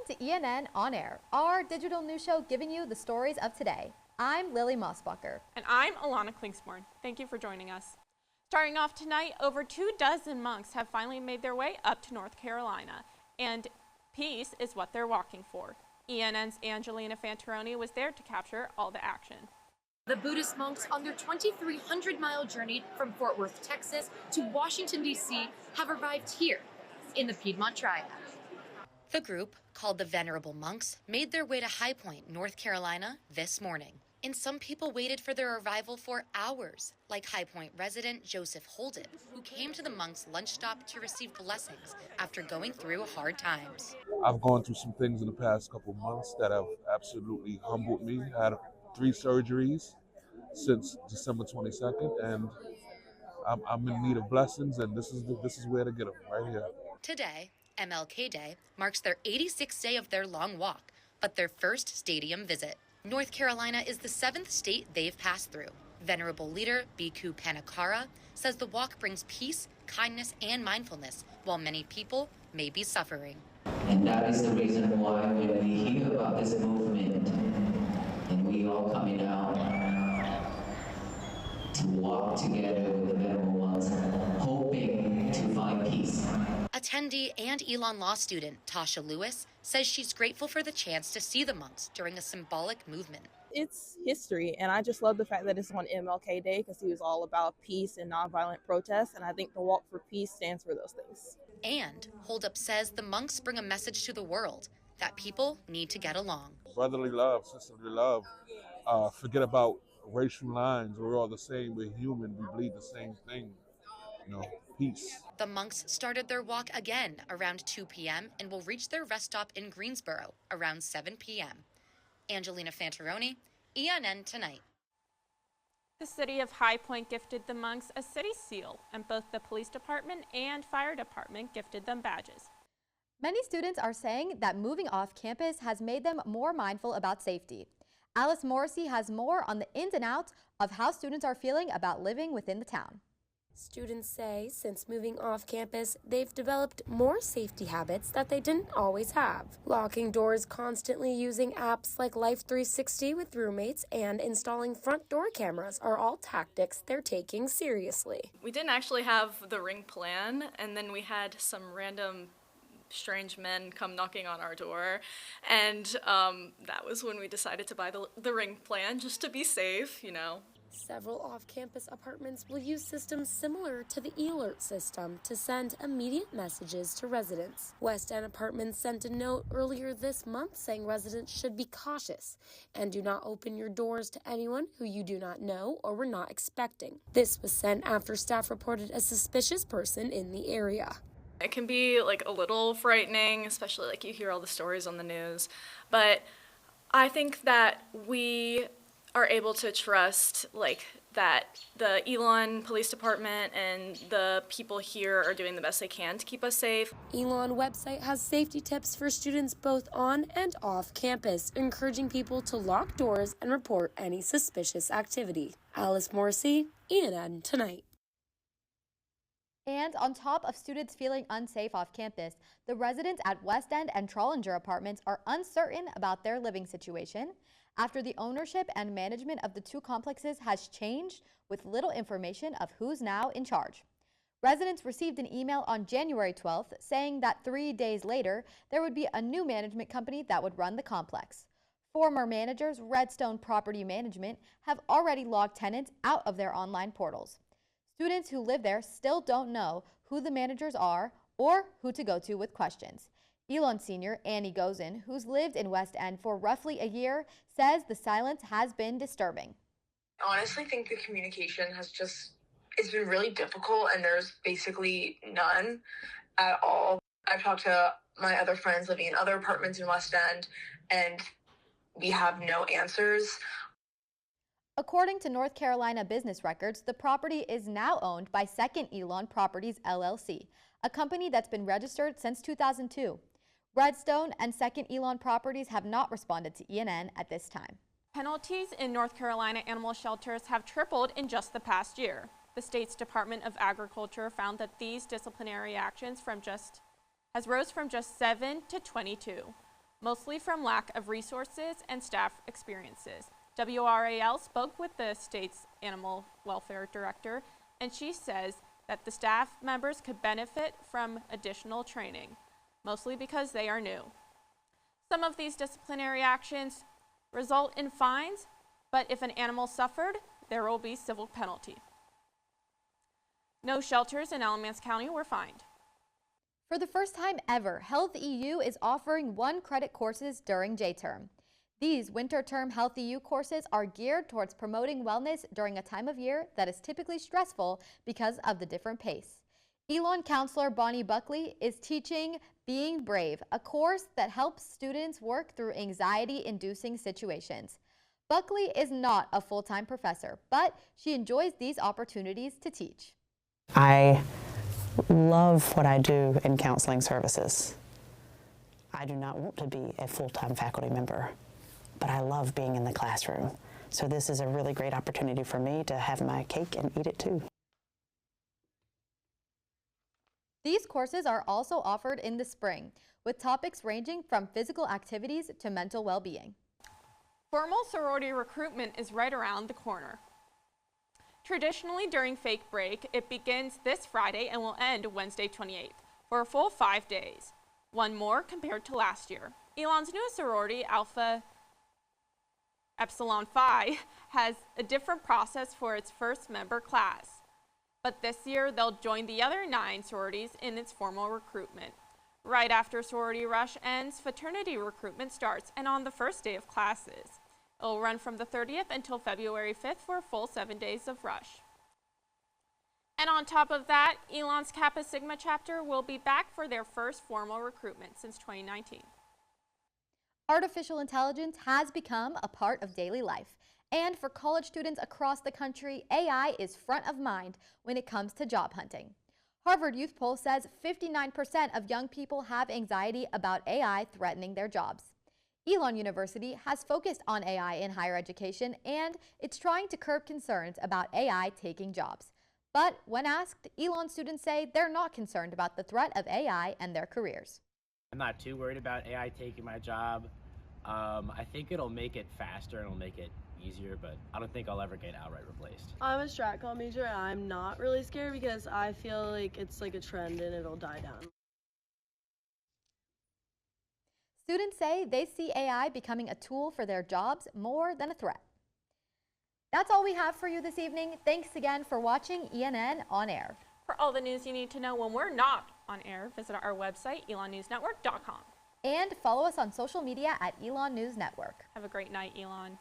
to ENN On Air, our digital news show giving you the stories of today. I'm Lily Mosbacher. And I'm Alannah Klingsporn. Thank you for joining us. Starting off tonight, over 24 monks have finally made their way up to North Carolina, and peace is what they're walking for. ENN's Angelina Fantaroni was there to capture all the action. The Buddhist monks on their 2,300-mile journey from Fort Worth, Texas to Washington, D.C. have arrived here in the Piedmont Triad. The group, called the Venerable Monks, made their way to High Point, North Carolina this morning. And some people waited for their arrival for hours, like High Point resident Joseph Holden, who came to the monks' lunch stop to receive blessings after going through hard times. I've gone through some things in the past couple months that have absolutely humbled me. I had 3 surgeries since December 22nd, and I'm in need of blessings, and this is where to get them, right here. Today, MLK Day, marks their 86th day of their long walk, but their first stadium visit. North Carolina is the 7th state they've passed through. Venerable leader Bhikkhu Panakara says the walk brings peace, kindness, and mindfulness, while many people may be suffering. And that is the reason why when we hear about this movement, and we all coming out to walk together with the Venerable Ones, hoping to find peace. Attendee and Elon Law student Tasha Lewis says she's grateful for the chance to see the monks during a symbolic movement. It's history, and I just love the fact that it's on MLK Day because he was all about peace and nonviolent protests, and I think the Walk for Peace stands for those things. And Holdup says the monks bring a message to the world that people need to get along. Brotherly love, sisterly love. Forget about racial lines. We're all the same. We're human. We bleed the same thing. Peace. The monks started their walk again around 2 p.m. and will reach their rest stop in Greensboro around 7 p.m. Angelina Fantaroni, ENN Tonight. The city of High Point gifted the monks a city seal, and both the police department and fire department gifted them badges. Many students are saying that moving off campus has made them more mindful about safety. Alice Morrissey has more on the ins and outs of how students are feeling about living within the town. Students say since moving off campus, they've developed more safety habits that they didn't always have. Locking doors constantly, using apps like Life 360 with roommates, and installing front door cameras are all tactics they're taking seriously. We didn't actually have the ring plan, and then we had some random strange men come knocking on our door, and that was when we decided to buy the ring plan just to be safe, Several off-campus apartments will use systems similar to the e-alert system to send immediate messages to residents. West End Apartments sent a note earlier this month saying residents should be cautious and do not open your doors to anyone who you do not know or were not expecting. This was sent after staff reported a suspicious person in the area. It can be a little frightening, especially you hear all the stories on the news, but I think that we are able to trust that the Elon Police Department and the people here are doing the best they can to keep us safe. Elon website has safety tips for students both on and off campus, encouraging people to lock doors and report any suspicious activity. Alice Morrissey, ENN Tonight. And on top of students feeling unsafe off campus, the residents at West End and Trollinger Apartments are uncertain about their living situation after the ownership and management of the 2 complexes has changed with little information of who's now in charge. Residents received an email on January 12th saying that 3 days later, there would be a new management company that would run the complex. Former managers, Redstone Property Management, have already logged tenants out of their online portals. Students who live there still don't know who the managers are or who to go to with questions. Elon senior Annie Gozin, who's lived in West End for roughly a year, says the silence has been disturbing. I honestly think the communication it's been really difficult, and there's basically none at all. I've talked to my other friends living in other apartments in West End, and we have no answers. According to North Carolina business records, the property is now owned by Second Elon Properties LLC, a company that's been registered since 2002. Redstone and Second Elon Properties have not responded to ENN at this time. Penalties in North Carolina animal shelters have tripled in just the past year. The state's Department of Agriculture found that these disciplinary actions has rose from just 7 to 22. mostly from lack of resources and staff experiences. WRAL spoke with the state's animal welfare director, and she says that the staff members could benefit from additional training, mostly because they are new. Some of these disciplinary actions result in fines, but if an animal suffered, there will be civil penalty. No shelters in Alamance County were fined. For the first time ever, Health EU is offering 1-credit courses during J-term. These winter term Health EU courses are geared towards promoting wellness during a time of year that is typically stressful because of the different pace. Elon counselor Bonnie Buckley is teaching Being Brave, a course that helps students work through anxiety-inducing situations. Buckley is not a full-time professor, but she enjoys these opportunities to teach. I love what I do in counseling services. I do not want to be a full-time faculty member, but I love being in the classroom. So this is a really great opportunity for me to have my cake and eat it too. These courses are also offered in the spring, with topics ranging from physical activities to mental well-being. Formal sorority recruitment is right around the corner. Traditionally during Fake Break, it begins this Friday and will end Wednesday 28th for a full 5 days. One more compared to last year. Elon's newest sorority, Alpha Epsilon Phi, has a different process for its first member class. But this year, they'll join the other 9 sororities in its formal recruitment. Right after sorority rush ends, fraternity recruitment starts, and on the first day of classes. It will run from the 30th until February 5th for a full 7 days of rush. And on top of that, Elon's Kappa Sigma chapter will be back for their first formal recruitment since 2019. Artificial intelligence has become a part of daily life. And for college students across the country, AI is front of mind when it comes to job hunting. Harvard Youth Poll says 59% of young people have anxiety about AI threatening their jobs. Elon University has focused on AI in higher education, and it's trying to curb concerns about AI taking jobs. But when asked, Elon students say they're not concerned about the threat of AI and their careers. I'm not too worried about AI taking my job. I think it'll make it faster and it'll make it easier, but I don't think I'll ever get outright replaced. I'm a strat comm major and I'm not really scared because I feel like it's like a trend and it'll die down. Students say they see AI becoming a tool for their jobs more than a threat. That's all we have for you this evening. Thanks again for watching ENN On Air. For all the news you need to know when we're not on air, visit our website, elonnewsnetwork.com. And follow us on social media at Elon News Network. Have a great night, Elon.